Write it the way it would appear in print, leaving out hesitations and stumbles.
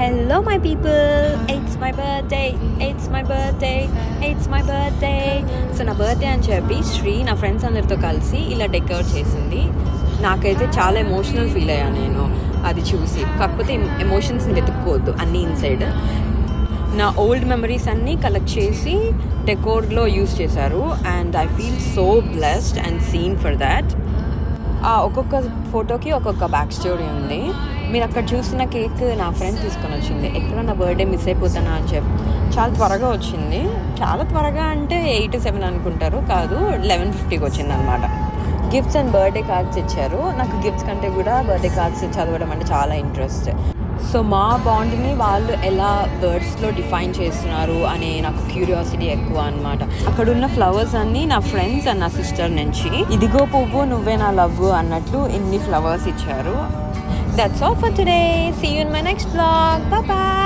Hello my people, it's my birthday, it's my birthday, it's my birthday. So నా birthday అని చెప్పి శ్రీ నా friends అందరితో కలిసి ఇలా డెకరేట్ చేసింది. నాకైతే చాలా ఎమోషనల్ ఫీల్ అయ్యాను నేను అది చూసి. కాకపోతే ఎమోషన్స్ని వెతుక్కోవద్దు, అన్నీ ఇన్సైడ్. నా ఓల్డ్ మెమరీస్ అన్నీ కలెక్ట్ చేసి డెకోర్లో యూస్ చేశారు. And I feel so blessed and seen for that. ఒక్కొక్క ఫోటోకి ఒక్కొక్క బ్యాక్ స్టోరీ ఉంది. మీరు అక్కడ చూసిన కేక్ నా ఫ్రెండ్ తీసుకొని వచ్చింది. ఎక్కడ నా బర్త్డే మిస్ అయిపోతానా అని చెప్పి చాలా త్వరగా వచ్చింది. చాలా త్వరగా అంటే 8 to 7 అనుకుంటారు, కాదు 11:50కి వచ్చింది అనమాట. గిఫ్ట్స్ అండ్ బర్త్డే కార్డ్స్ ఇచ్చారు. నాకు గిఫ్ట్స్ కంటే కూడా బర్త్డే కార్డ్స్ చదవడం అంటే చాలా ఇంట్రెస్ట్. సో మా బాండ్ని వాళ్ళు ఎలా వర్డ్స్లో డిఫైన్ చేస్తున్నారు అనే నాకు క్యూరియాసిటీ ఎక్కువ అనమాట. అక్కడున్న ఫ్లవర్స్ అన్నీ నా ఫ్రెండ్స్ అండ్ నా సిస్టర్ నుంచి ఇదిగో పువ్వు నువ్వే నా లవ్ అన్నట్లు ఇన్ని ఫ్లవర్స్ ఇచ్చారు. That's all for today. See you in my next vlog. Bye bye.